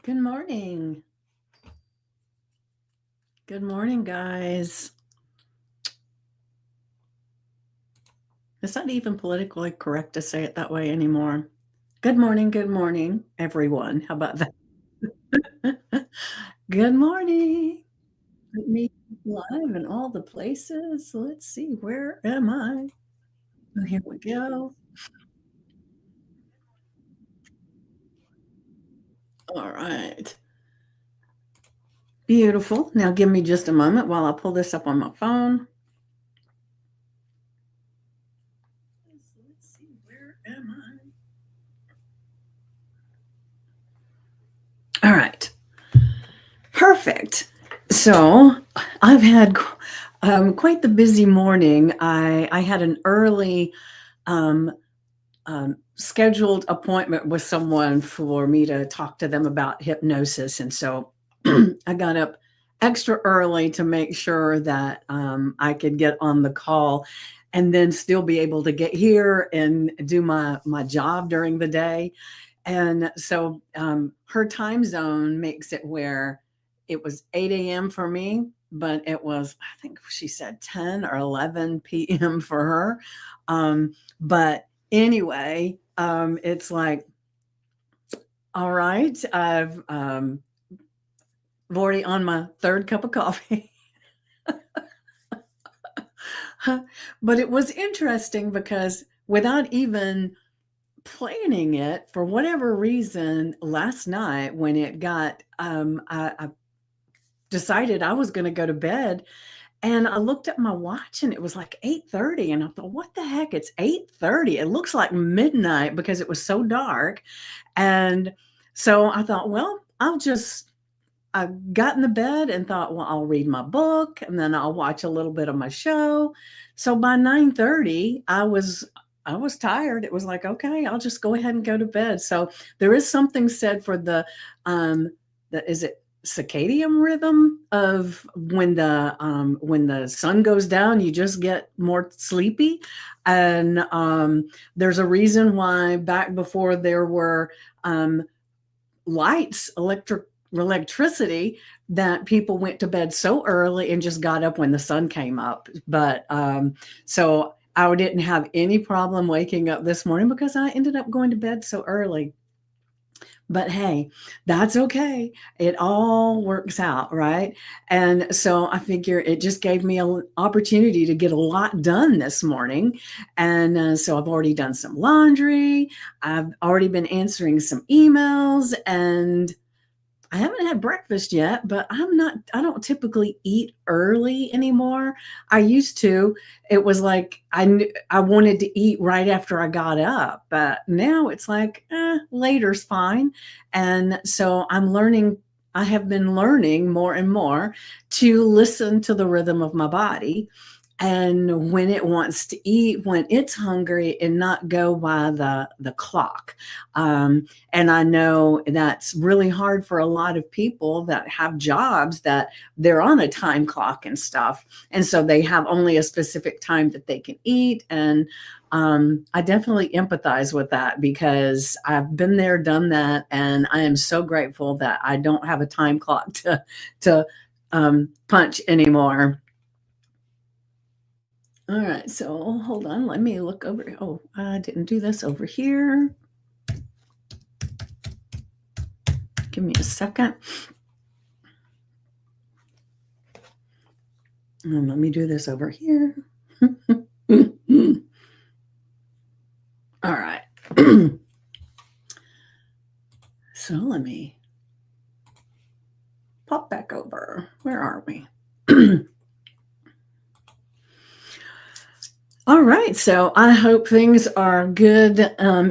Good morning. Good morning, guys. It's not even politically correct to say it that way anymore. Good morning, everyone. How about that? Good morning. Put me live in all the places. Let's see, where am I? Oh, here we go. All right. Beautiful. Now give me just a moment while I pull this up on my phone. Let's see, where am I? All right. Perfect. So I've had quite the busy morning. I had an early um, scheduled appointment with someone for me to talk to them about hypnosis. And so I got up extra early to make sure that I could get on the call and then still be able to get here and do my job during the day. And so her time zone makes it where it was 8 a.m. for me, but it was, I think she said 10 or 11 p.m. for her. But anyway, it's like, all right, I've already on my third cup of coffee. But it was interesting because without even planning it, for whatever reason, last night when it got, I decided I was going to go to bed. And I looked at my watch and it was like 8:30 and I thought, what the heck? It's 8:30. It looks like midnight because it was so dark. And so I thought, well, I got in the bed and thought, well, I'll read my book and then I'll watch a little bit of my show. So by 9:30, I was tired. It was like, okay, I'll just go ahead and go to bed. So there is something said for the is it circadian rhythm of when the sun goes down, you just get more sleepy. And there's a reason why back before there were lights, electricity, that people went to bed so early and just got up when the sun came up. But so I didn't have any problem waking up this morning because I ended up going to bed so early. But hey, that's okay. It all works out, right? And so I figure it just gave me an opportunity to get a lot done this morning. And so I've already done some laundry. I've already been answering some emails, and I haven't had breakfast yet, but I don't typically eat early anymore. I used to. It was like I wanted to eat right after I got up, but now it's like, later's fine. And so I have been learning more and more to listen to the rhythm of my body and when it wants to eat, when it's hungry, and not go by the clock. And I know that's really hard for a lot of people that have jobs that they're on a time clock and stuff. And so they have only a specific time that they can eat. And I definitely empathize with that because I've been there, done that. And I am so grateful that I don't have a time clock to punch anymore. All right, so hold on. Let me look over. Oh, I didn't do this over here. Give me a second. And let me do this over here. All right. So let me pop back over. Where are we? All right, so I hope things are good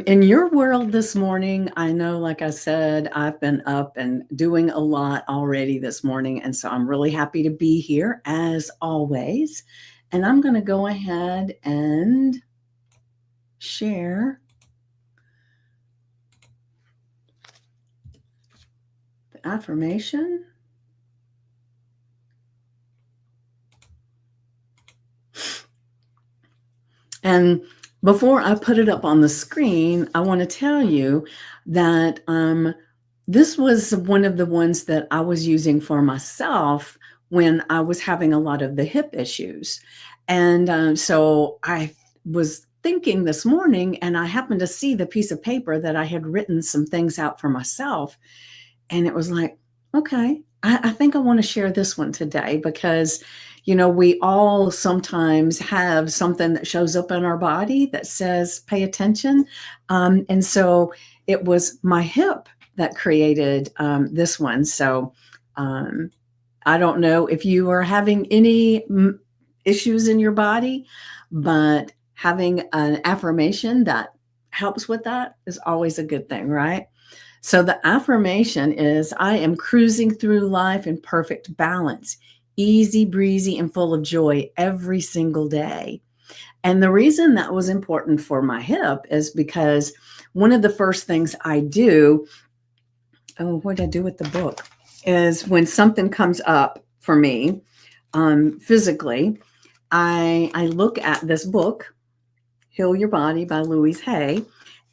in your world this morning. I know, like I said, I've been up and doing a lot already this morning, and so I'm really happy to be here as always. And I'm going to go ahead and share the affirmation. And before I put it up on the screen, I want to tell you that This was one of the ones that I was using for myself when I was having a lot of the hip issues. And so I was thinking this morning, and I happened to see the piece of paper that I had written some things out for myself. And it was like, okay, I think I want to share this one today because, we all sometimes have something that shows up in our body that says, pay attention. And so it was my hip that created this one. So um, I don't know if you are having any issues in your body, but having an affirmation that helps with that is always a good thing, right? So the affirmation is I am cruising through life in perfect balance, easy breezy and full of joy every single day. And the reason that was important for my hip is because one of the first things I do, oh, what did I do with the book? Is when something comes up for me physically, I look at this book, Heal Your Body by Louise Hay.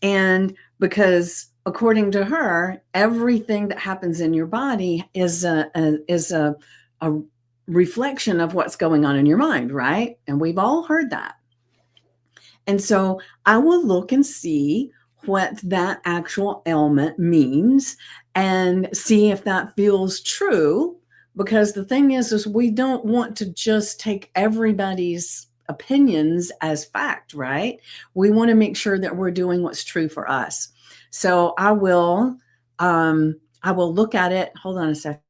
And because according to her, everything that happens in your body is a reflection of what's going on in your mind, right? And we've all heard that. And so I will look and see what that actual ailment means and see if that feels true. Because the thing is we don't want to just take everybody's opinions as fact, right? We want to make sure that we're doing what's true for us. So I will look at it. Hold on a second.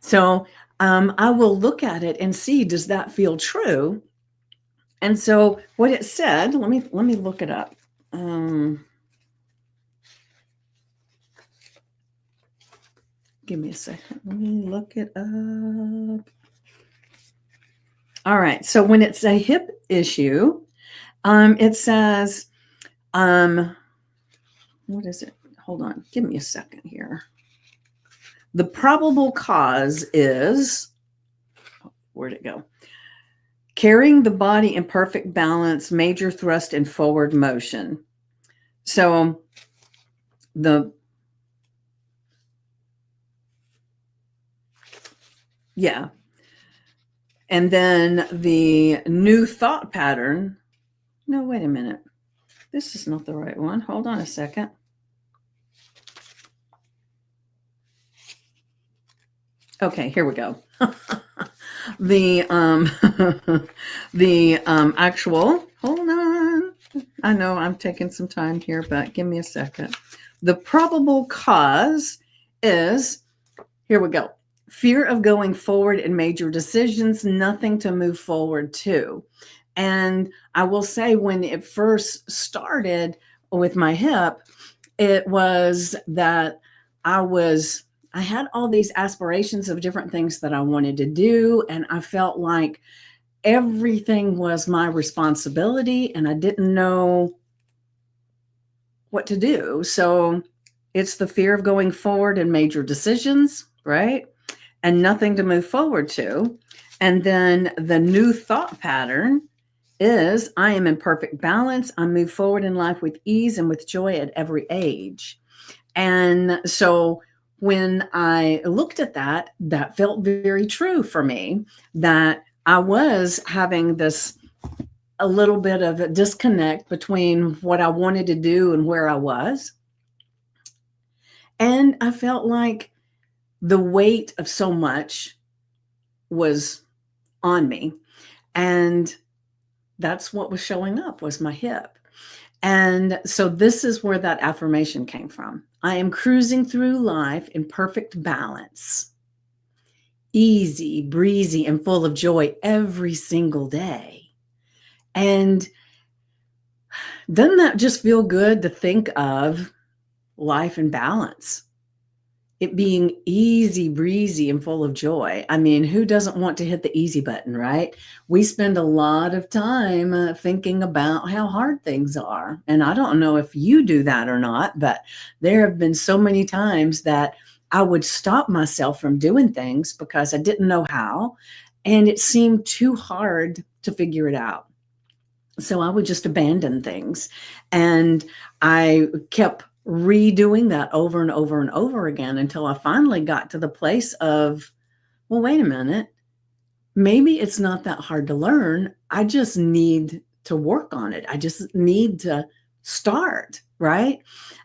So I will look at it and see, does that feel true? And so what it said, let me look it up. Give me a second. Let me look it up. All right. So when it's a hip issue, it says, what is it? Hold on. Give me a second here. The probable cause is, where'd it go? Carrying the body in perfect balance, major thrust and forward motion. So yeah. And then the new thought pattern. No, wait a minute. This is not the right one. Hold on a second. Okay, here we go. The actual, hold on. I know I'm taking some time here, but give me a second. The probable cause is, here we go. Fear of going forward in major decisions, nothing to move forward to. And I will say, when it first started with my hip, it was that I had all these aspirations of different things that I wanted to do. And I felt like everything was my responsibility and I didn't know what to do. So it's the fear of going forward in major decisions, right? And nothing to move forward to. And then the new thought pattern is I am in perfect balance. I move forward in life with ease and with joy at every age. And so when I looked at that, that felt very true for me, that I was having this a little bit of a disconnect between what I wanted to do and where I was. And I felt like the weight of so much was on me. And that's what was showing up, was my hip. And so this is where that affirmation came from. I am cruising through life in perfect balance, easy, breezy, and full of joy every single day. And doesn't that just feel good to think of life in balance? It being easy breezy and full of joy. I mean, who doesn't want to hit the easy button, right? We spend a lot of time thinking about how hard things are. And I don't know if you do that or not, but there have been so many times that I would stop myself from doing things because I didn't know how, and it seemed too hard to figure it out. So I would just abandon things. And I kept redoing that over and over and over again until I finally got to the place of, well, wait a minute. Maybe it's not that hard to learn. I just need to work on it. I just need to start, right?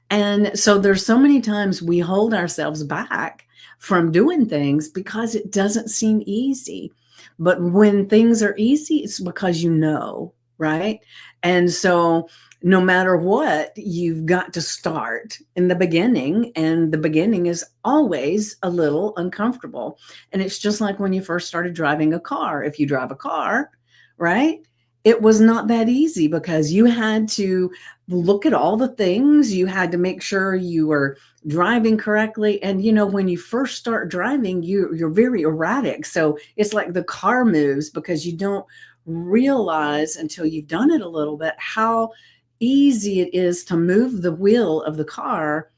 And so there's so many times we hold ourselves back from doing things because it doesn't seem easy. But when things are easy, it's because you know, right? And so no matter what, you've got to start in the beginning, and the beginning is always a little uncomfortable. And it's just like when you first started driving a car. If you drive a car, right? It was not that easy because you had to look at all the things. You had to make sure you were driving correctly. And when you first start driving, you're very erratic. So it's like the car moves because you don't realize until you've done it a little bit how easy it is to move the wheel of the car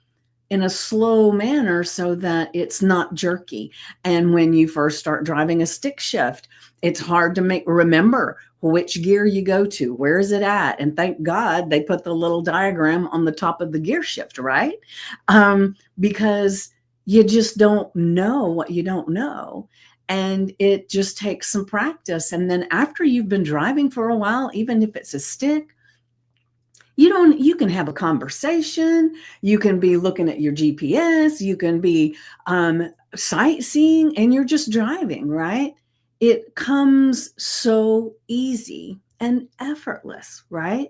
in a slow manner so that it's not jerky. And when you first start driving a stick shift, it's hard to remember which gear you go to, where is it at? And thank God they put the little diagram on the top of the gear shift, right? Because you just don't know what you don't know. And it just takes some practice. And then after you've been driving for a while, even if it's a stick, you can have a conversation, you can be looking at your GPS, you can be sightseeing, and you're just driving, right? It comes so easy and effortless, right?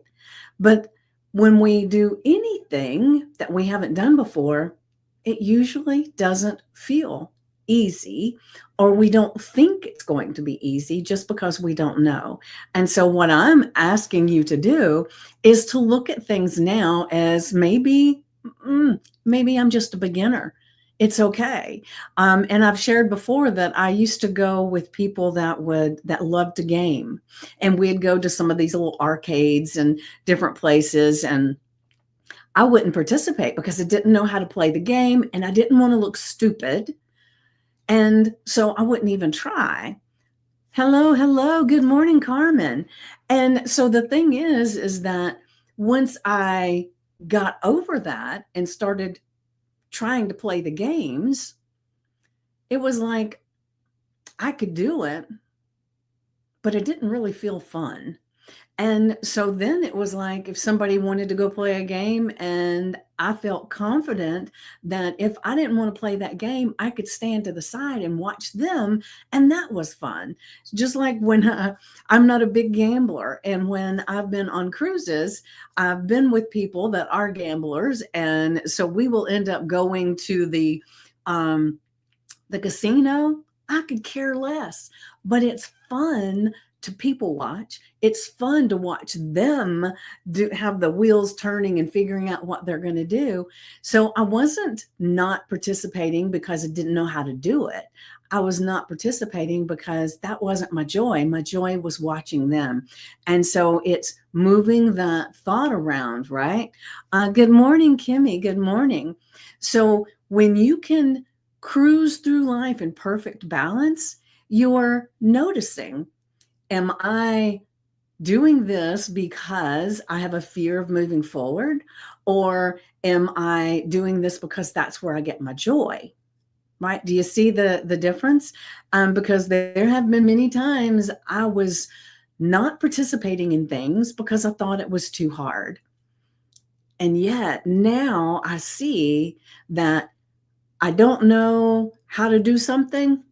But when we do anything that we haven't done before, it usually doesn't feel easy, or we don't think it's going to be easy just because we don't know. And so, what I'm asking you to do is to look at things now as maybe I'm just a beginner. It's okay. And I've shared before that I used to go with people that loved to game, and we'd go to some of these little arcades and different places, and I wouldn't participate because I didn't know how to play the game and I didn't want to look stupid. And so I wouldn't even try. Hello, hello. Good morning, Carmen. And so the thing is that once I got over that and started trying to play the games, it was like I could do it, but it didn't really feel fun. And so then it was like if somebody wanted to go play a game and I felt confident that if I didn't want to play that game, I could stand to the side and watch them. And that was fun. Just like when I'm not a big gambler. And when I've been on cruises, I've been with people that are gamblers. And so we will end up going to the casino. I could care less, but it's fun to people watch. It's fun to watch them have the wheels turning and figuring out what they're going to do. So I wasn't not participating because I didn't know how to do it. I was not participating because that wasn't my joy. My joy was watching them. And so it's moving that thought around, right? Good morning, Kimmy. Good morning. So when you can cruise through life in perfect balance, you're noticing, am I doing this because I have a fear of moving forward? Or am I doing this because that's where I get my joy? Right? Do you see the difference? Because there have been many times I was not participating in things because I thought it was too hard. And yet now I see that I don't know how to do something.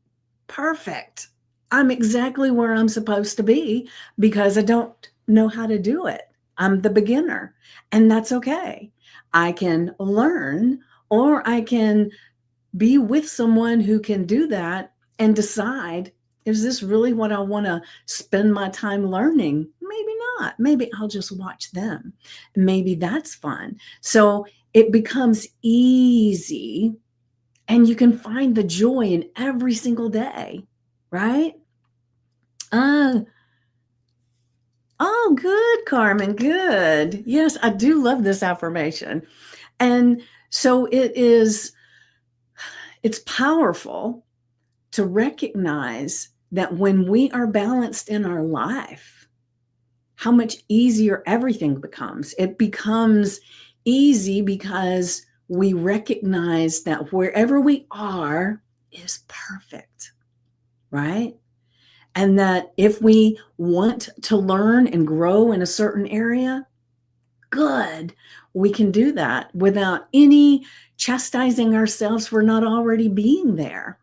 Perfect. I'm exactly where I'm supposed to be because I don't know how to do it. I'm the beginner, and that's okay. I can learn, or I can be with someone who can do that and decide, is this really what I want to spend my time learning? Maybe not. Maybe I'll just watch them. Maybe that's fun. So it becomes easy, and you can find the joy in every single day, right? Uh, oh, good, Carmen. Good. Yes, I do love this affirmation. And so it's powerful to recognize that when we are balanced in our life, how much easier everything becomes. It becomes easy because we recognize that wherever we are is perfect, right? And that if we want to learn and grow in a certain area, good, we can do that without any chastising ourselves for not already being there,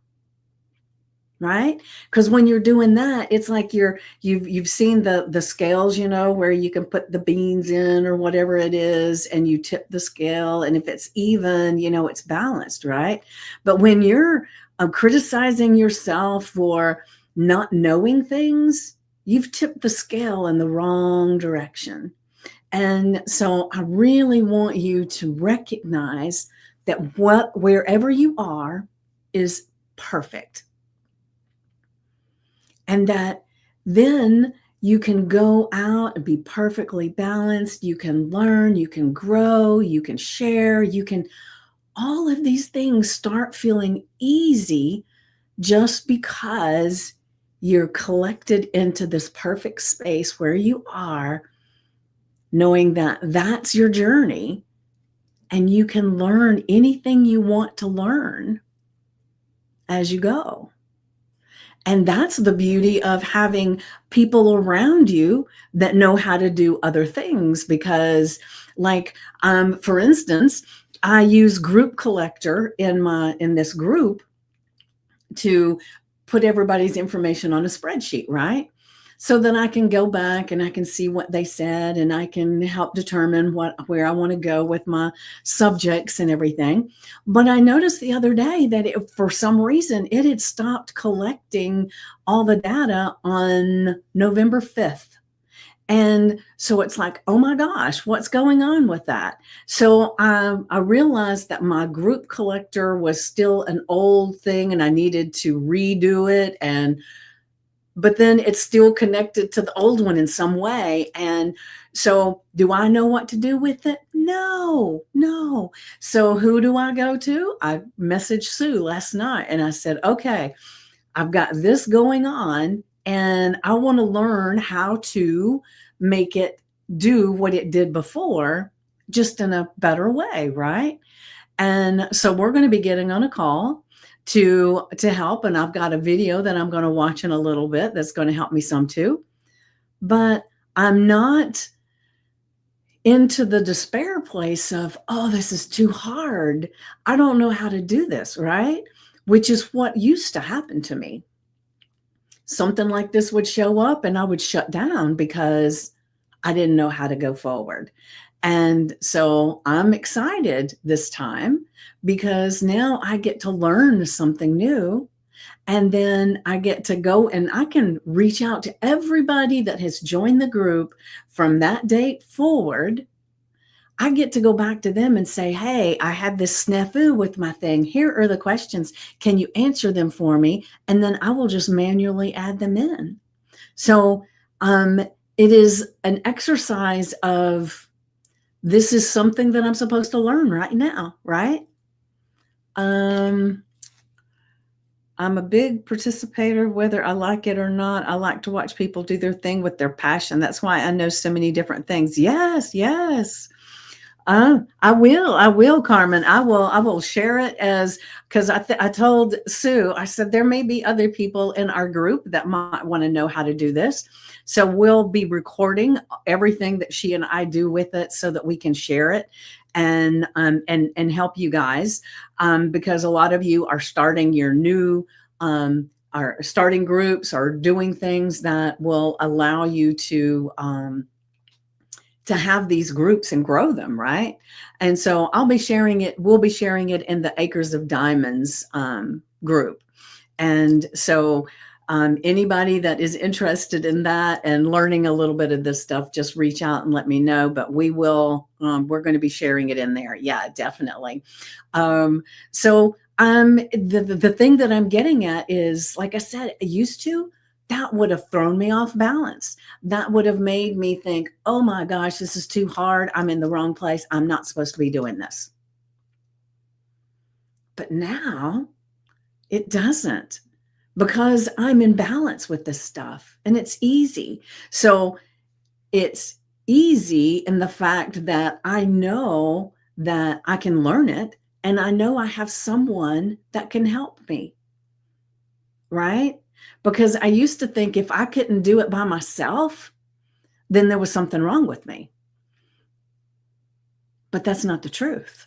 right? Because when you're doing that, it's like you've seen the scales, where you can put the beans in or whatever it is, and you tip the scale, and if it's even, it's balanced, right? But when you're criticizing yourself for not knowing things, you've tipped the scale in the wrong direction. And so I really want you to recognize that wherever you are is perfect. And that then you can go out and be perfectly balanced. You can learn, you can grow, you can share, all of these things start feeling easy just because you're collected into this perfect space where you are, knowing that that's your journey and you can learn anything you want to learn as you go. And that's the beauty of having people around you that know how to do other things. Because, like, for instance, I use Group Collector in this group to put everybody's information on a spreadsheet, right? So then I can go back and I can see what they said, and I can help determine where I want to go with my subjects and everything. But I noticed the other day that for some reason it had stopped collecting all the data on November 5th. And so it's like, oh my gosh, what's going on with that? So I realized that my Group Collector was still an old thing and I needed to redo it. But then it's still connected to the old one in some way. And so do I know what to do with it? No. So who do I go to? I messaged Sue last night and I said, okay, I've got this going on and I want to learn how to make it do what it did before, just in a better way, right? And so we're going to be getting on a call to help, and I've got a video that I'm going to watch in a little bit that's going to help me some too. But I'm not into the despair place of, oh, this is too hard. I don't know how to do this, right? Which is what used to happen to me. Something like this would show up and I would shut down because I didn't know how to go forward. And so I'm excited this time because now I get to learn something new. And then I get to go and I can reach out to everybody that has joined the group from that date forward. I get to go back to them and say, hey, I had this snafu with my thing. Here are the questions. Can you answer them for me? And then I will just manually add them in. So it is an exercise of, this is something that I'm supposed to learn right now, right? I'm a big participator, whether I like it or not. I like to watch people do their thing with their passion. That's why I know so many different things. Yes. I will, Carmen. I will share it because I told Sue, I said, there may be other people in our group that might want to know how to do this. So we'll be recording everything that she and I do with it so that we can share it and help you guys. Because a lot of you are starting your new, are starting groups or doing things that will allow you to have these groups and grow them, right? And so we'll be sharing it in the Acres of Diamonds group. And so anybody that is interested in that and learning a little bit of this stuff, just reach out and let me know. But we're going to be sharing it in there. Yeah, definitely. So the thing that I'm getting at is, like I said, that would have thrown me off balance. That would have made me think, oh my gosh, this is too hard. I'm in the wrong place. I'm not supposed to be doing this. But now it doesn't, because I'm in balance with this stuff and it's easy. So It's easy in the fact that I know that I can learn it and I know I have someone that can help me, right? Because I used to think if I couldn't do it by myself, then there was something wrong with me. But that's not the truth,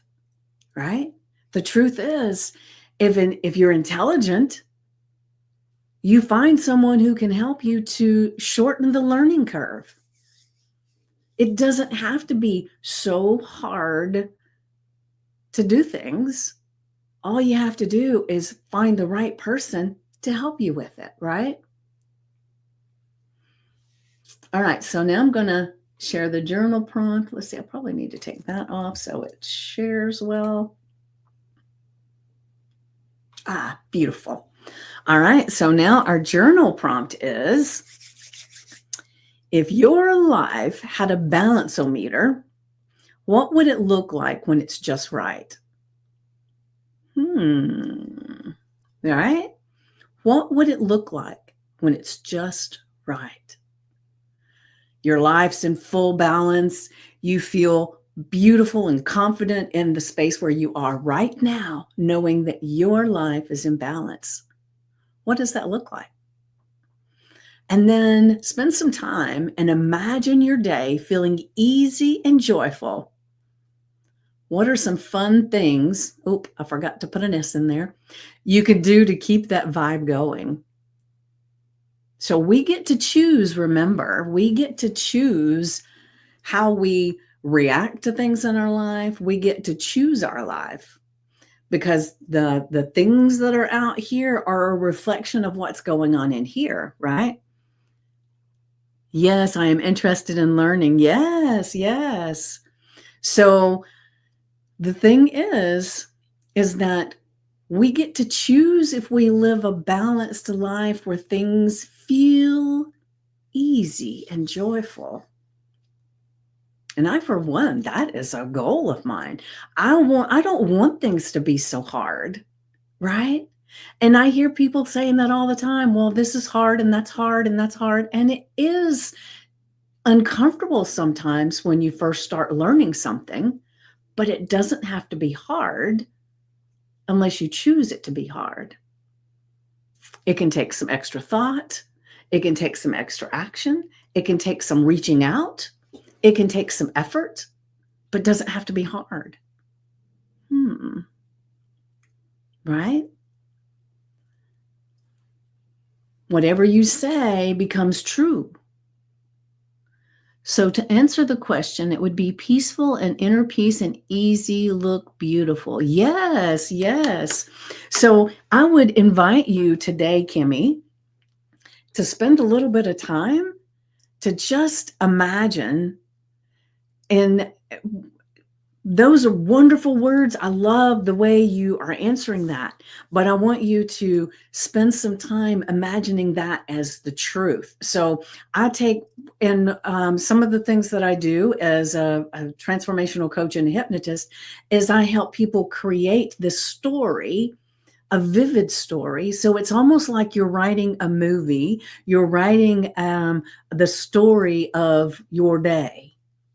right? The truth is, if you're intelligent, you find someone who can help you to shorten the learning curve. It doesn't have to be so hard to do things. All you have to do is find the right person to help you with it, right? All right, so now I'm going to share the journal prompt. Let's see, I probably need to take that off so it shares well. Ah, beautiful. All right, so now our journal prompt is, if your life had a balanceometer, what would it look like when it's just right? All right. What would it look like when it's just right? Your life's in full balance. You feel beautiful and confident in the space where you are right now, knowing that your life is in balance. What does that look like? And then spend some time and imagine your day feeling easy and joyful. What are some fun things? Oh, I forgot to put an S in there. You could do to keep that vibe going. So we get to choose, remember, we get to choose how we react to things in our life. We get to choose our life because the things that are out here are a reflection of what's going on in here, right? Yes, I am interested in learning. Yes, yes. So the thing is that we get to choose if we live a balanced life where things feel easy and joyful. And I, for one, that is a goal of mine. I don't want things to be so hard, right? And I hear people saying that all the time. Well, this is hard and that's hard and that's hard. And it is uncomfortable sometimes when you first start learning something, but it doesn't have to be hard unless you choose it to be hard. It can take some extra thought. It can take some extra action. It can take some reaching out. It can take some effort, but doesn't have to be hard. Right? Whatever you say becomes true. So to answer the question, it would be peaceful and inner peace and easy, look beautiful. Yes, yes. So I would invite you today, Kimmy, to spend a little bit of time to just imagine. And those are wonderful words. I love the way you are answering that. But I want you to spend some time imagining that as the truth. So I take in some of the things that I do as a transformational coach and a hypnotist is I help people create this story, a vivid story. So it's almost like you're writing a movie. You're writing the story of your day.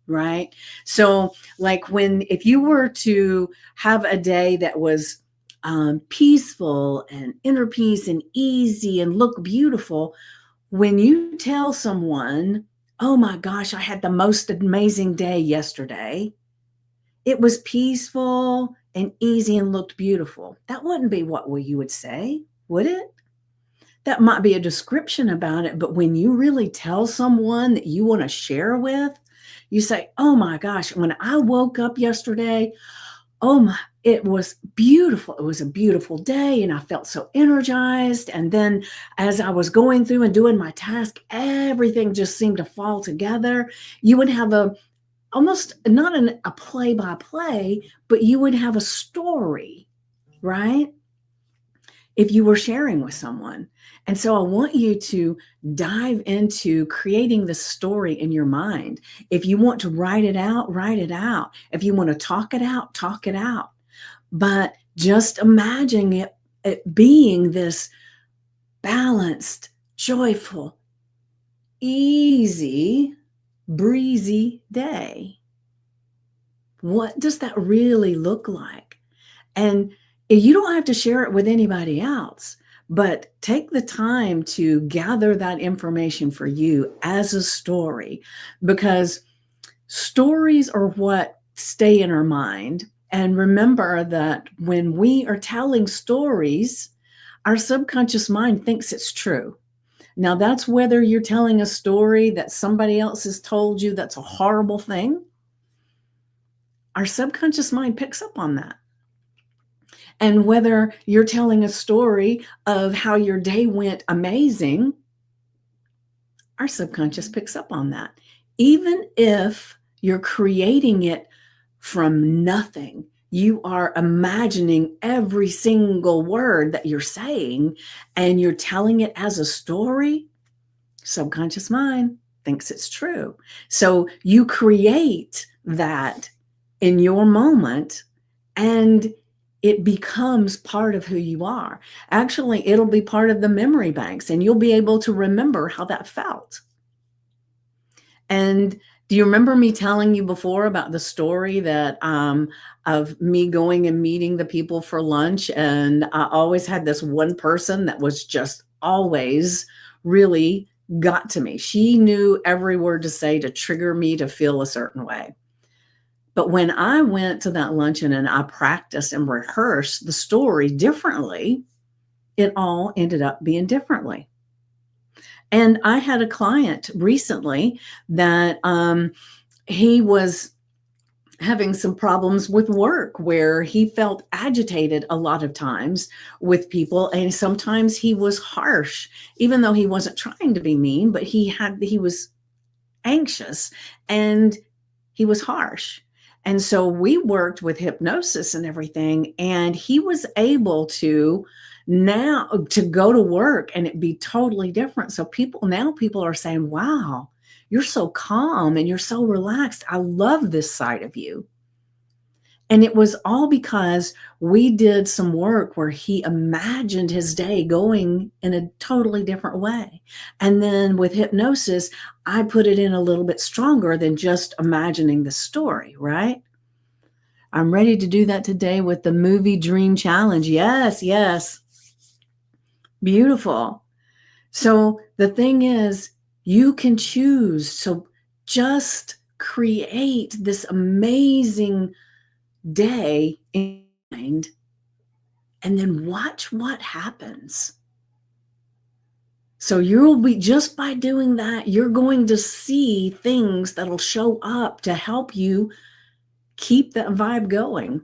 Right. So like if you were to have a day that was peaceful and inner peace and easy and look beautiful, when you tell someone, oh my gosh, I had the most amazing day yesterday. It was peaceful and easy and looked beautiful. That wouldn't be what you would say, would it? That might be a description about it. But when you really tell someone that you want to share with, you say, oh my gosh, when I woke up yesterday, it was beautiful. It was a beautiful day and I felt so energized. And then as I was going through and doing my task, everything just seemed to fall together. You would have almost not a play by play, but you would have a story, right? If you were sharing with someone. And so I want you to dive into creating the story in your mind. If you want to write it out, write it out. If you want to talk it out, talk it out. But just imagine it being this balanced, joyful, easy breezy day. What does that really look like? And you don't have to share it with anybody else, but take the time to gather that information for you as a story, because stories are what stay in our mind. And remember that when we are telling stories, our subconscious mind thinks it's true. Now, that's whether you're telling a story that somebody else has told you that's a horrible thing. Our subconscious mind picks up on that. And whether you're telling a story of how your day went amazing, our subconscious picks up on that. Even if you're creating it from nothing, you are imagining every single word that you're saying and you're telling it as a story, subconscious mind thinks it's true. So you create that in your moment and it becomes part of who you are. Actually, it'll be part of the memory banks and you'll be able to remember how that felt. And do you remember me telling you before about the story that of me going and meeting the people for lunch? And I always had this one person that was just always really got to me. She knew every word to say to trigger me to feel a certain way. But when I went to that luncheon and I practiced and rehearsed the story differently, it all ended up being differently. And I had a client recently that he was having some problems with work where he felt agitated a lot of times with people, and sometimes he was harsh, even though he wasn't trying to be mean, but he was anxious and he was harsh. And so we worked with hypnosis and everything, and he was able to now to go to work and it be totally different. So people are saying, wow, you're so calm and you're so relaxed. I love this side of you. And it was all because we did some work where he imagined his day going in a totally different way. And then with hypnosis, I put it in a little bit stronger than just imagining the story, right? I'm ready to do that today with the movie Dream Challenge. Yes, yes. Beautiful. So the thing is, you can choose. So just create this amazing day in mind and then watch what happens. So you'll be, just by doing that, you're going to see things that'll show up to help you keep that vibe going.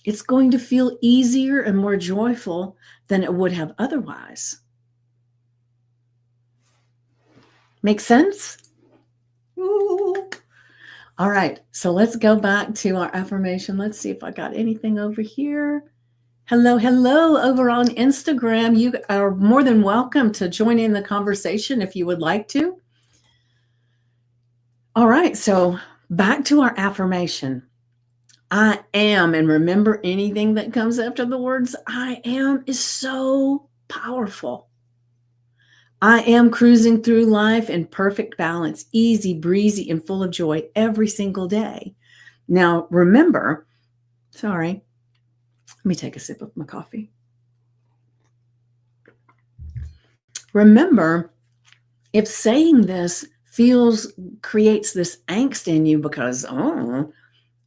It's going to feel easier and more joyful than it would have otherwise. Make sense? Ooh. All right, so let's go back to our affirmation. Let's see if I got anything over here. Hello, hello, over on Instagram. You are more than welcome to join in the conversation if you would like to. All right, so back to our affirmation. I am, and remember, anything that comes after the words I am is so powerful. I am cruising through life in perfect balance, easy, breezy, and full of joy every single day. Now, remember, sorry, let me take a sip of my coffee. Remember, if saying this creates this angst in you because, oh,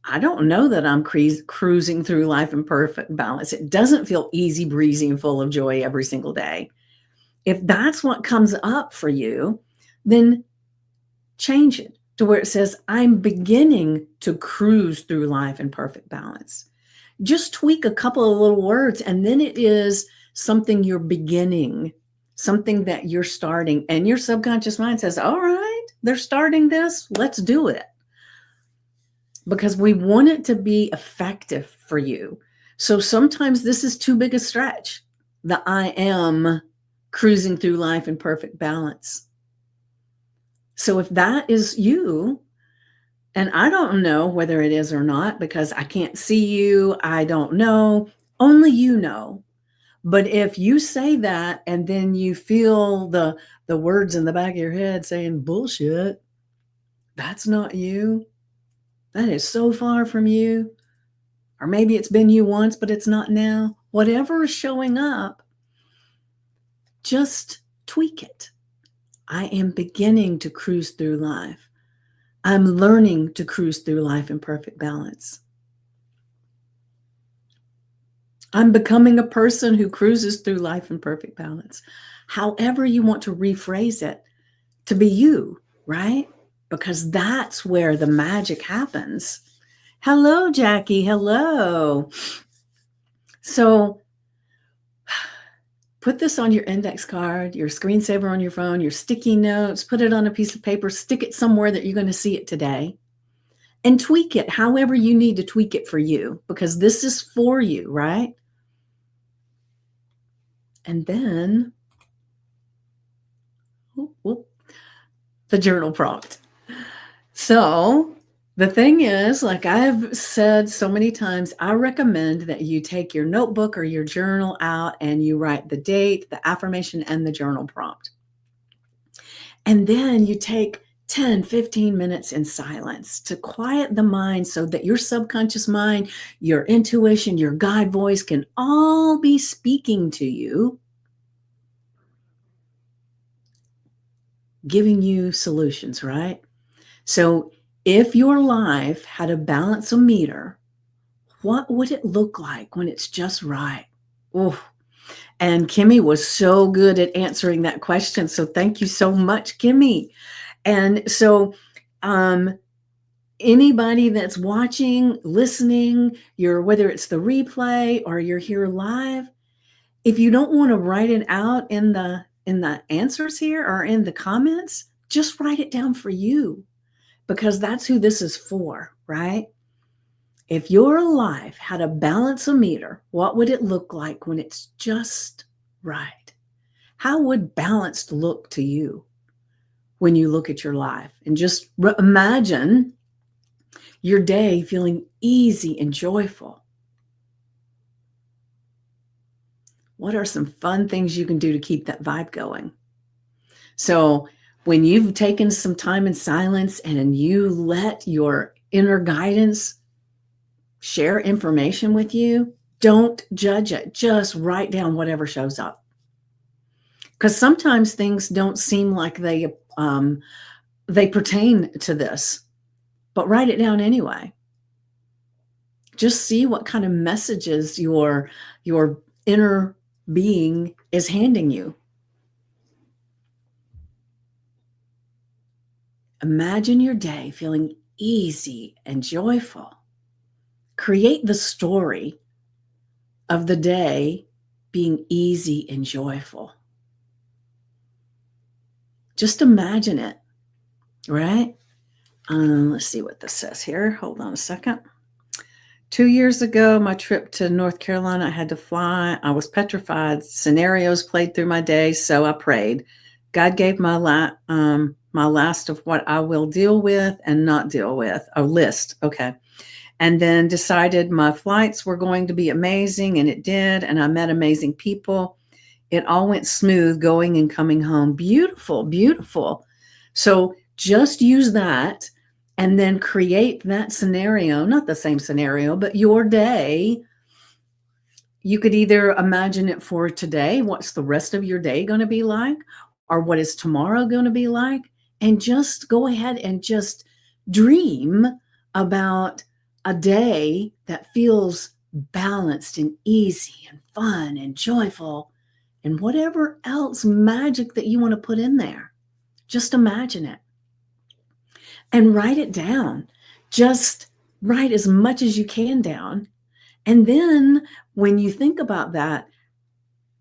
I don't know that I'm cruising through life in perfect balance. It doesn't feel easy, breezy, and full of joy every single day. If that's what comes up for you, then change it to where it says, I'm beginning to cruise through life in perfect balance. Just tweak a couple of little words, and then it is something you're beginning, something that you're starting. And your subconscious mind says, all right, they're starting this, let's do it. Because we want it to be effective for you. So sometimes this is too big a stretch. The I am cruising through life in perfect balance. So if that is you, and I don't know whether it is or not because I can't see you, I don't know, only you know. But if you say that and then you feel the words in the back of your head saying bullshit, that's not you. That is so far from you. Or maybe it's been you once, but it's not now. Whatever is showing up, just tweak it. I am beginning to cruise through life. I'm learning to cruise through life in perfect balance. I'm becoming a person who cruises through life in perfect balance. However you want to rephrase it to be you, right? Because that's where the magic happens. Hello, Jackie. Hello. So put this on your index card, your screensaver on your phone, your sticky notes, put it on a piece of paper, stick it somewhere that you're going to see it today, and tweak it however you need to tweak it for you, because this is for you, right? And then the journal prompt. So the thing is, like I've said so many times, I recommend that you take your notebook or your journal out and you write the date, the affirmation, and the journal prompt. And then you take 10, 15 minutes in silence to quiet the mind so that your subconscious mind, your intuition, your guide voice can all be speaking to you, giving you solutions, right? So if your life had a balanceometer, what would it look like when it's just right? Oh, and Kimmy was so good at answering that question. So thank you so much, Kimmy. And so anybody that's watching, listening, whether it's the replay or you're here live, if you don't want to write it out in the answers here or in the comments, just write it down for you, because that's who this is for, right? If your life had a balanceometer, what would it look like when it's just right? How would balanced look to you when you look at your life? And just imagine your day feeling easy and joyful. What are some fun things you can do to keep that vibe going? So when you've taken some time in silence and you let your inner guidance share information with you, don't judge it. Just write down whatever shows up. Because sometimes things don't seem like they pertain to this, but write it down anyway. Just see what kind of messages your inner being is handing you. Imagine your day feeling easy and joyful. Create the story of the day being easy and joyful. Just imagine it, right? Let's see what this says here. Hold on a second. 2 years ago, my trip to North Carolina, I had to fly. I was petrified. Scenarios played through my day, so I prayed. God gave my last of what I will deal with and not deal with, a list. Okay. And then decided my flights were going to be amazing, and it did. And I met amazing people. It all went smooth going and coming home. Beautiful, beautiful. So just use that and then create that scenario, not the same scenario, but your day. You could either imagine it for today, what's the rest of your day going to be like, or what is tomorrow going to be like, and just go ahead and just dream about a day that feels balanced and easy and fun and joyful and whatever else magic that you want to put in there. Just imagine it and write it down. Just write as much as you can down. And then when you think about that,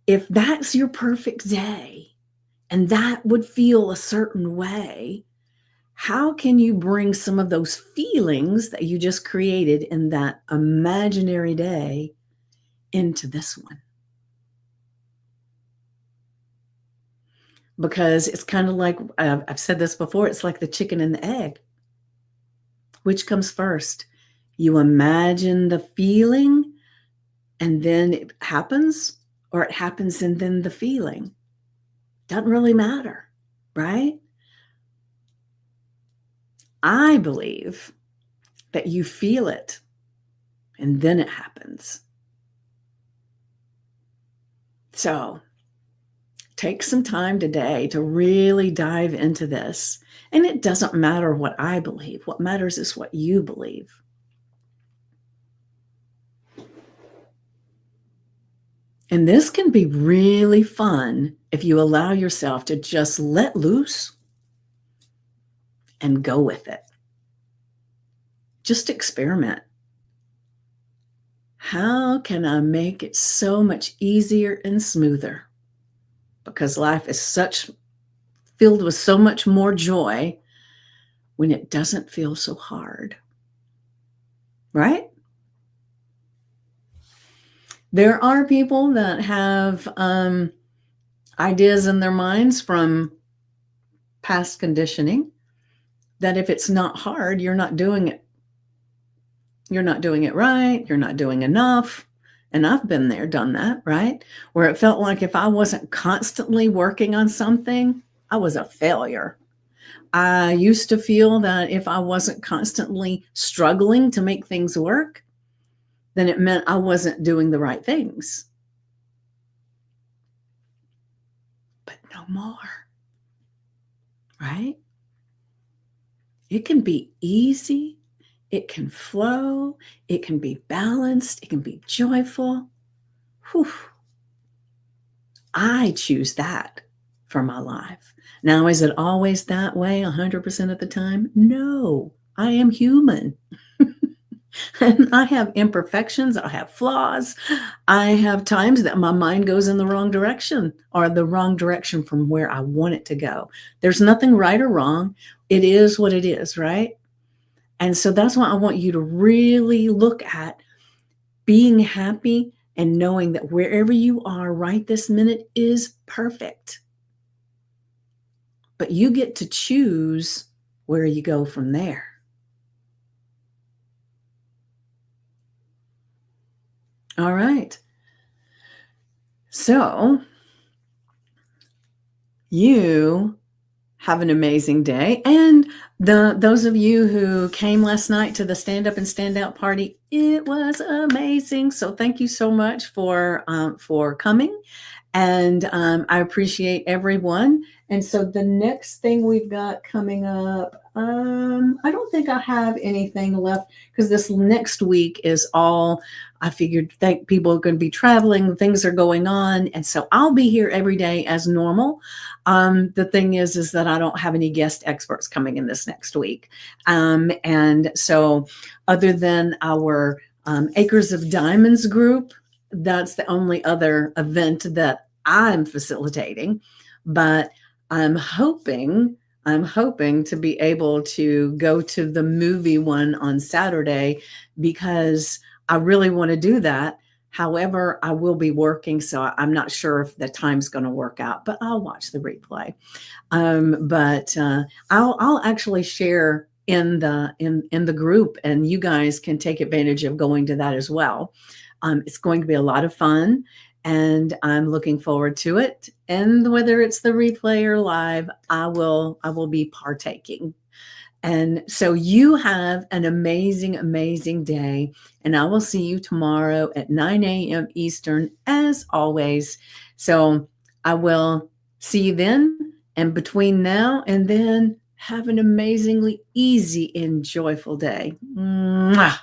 if that's your perfect day and that would feel a certain way, how can you bring some of those feelings that you just created in that imaginary day into this one? Because it's kind of like, I've said this before, it's like the chicken and the egg. Which comes first? You imagine the feeling and then it happens, or it happens and then the feeling. Doesn't really matter, right? I believe that you feel it and then it happens. So take some time today to really dive into this. And it doesn't matter what I believe. What matters is what you believe. And this can be really fun if you allow yourself to just let loose and go with it. Just experiment. How can I make it so much easier and smoother? Because life is filled with so much more joy when it doesn't feel so hard. Right? There are people that have ideas in their minds from past conditioning that if it's not hard, you're not doing it. You're not doing it right. You're not doing enough. And I've been there, done that, right? Where it felt like if I wasn't constantly working on something, I was a failure. I used to feel that if I wasn't constantly struggling to make things work, then it meant I wasn't doing the right things. But no more, right? It can be easy. It can flow. It can be balanced. It can be joyful. Whew. I choose that for my life. Now, is it always that way 100% of the time? No, I am human. And I have imperfections. I have flaws. I have times that my mind goes in the wrong direction or the wrong direction from where I want it to go. There's nothing right or wrong. It is what it is, right? And so that's why I want you to really look at being happy and knowing that wherever you are right this minute is perfect. But you get to choose where you go from there. All right. So you have an amazing day. And those of you who came last night to the Stand Up and Stand Out party, it was amazing. So thank you so much for coming. And I appreciate everyone. And so the next thing we've got coming up, I don't think I have anything left because this next week is all, I figured that people are going to be traveling, things are going on. And so I'll be here every day as normal. The thing is that I don't have any guest experts coming in this next week. And so other than our Acres of Diamonds group, that's the only other event that I'm facilitating, but I'm hoping to be able to go to the movie one on Saturday because I really want to do that. However, I will be working, so I'm not sure if the time's going to work out, but I'll watch the replay. But I'll actually share in the group, and you guys can take advantage of going to that as well. It's going to be a lot of fun, and I'm looking forward to it. And whether it's the replay or live, I will be partaking. And so you have an amazing, amazing day. And I will see you tomorrow at 9 a.m. Eastern, as always. So I will see you then. And between now and then, have an amazingly easy and joyful day. Mwah.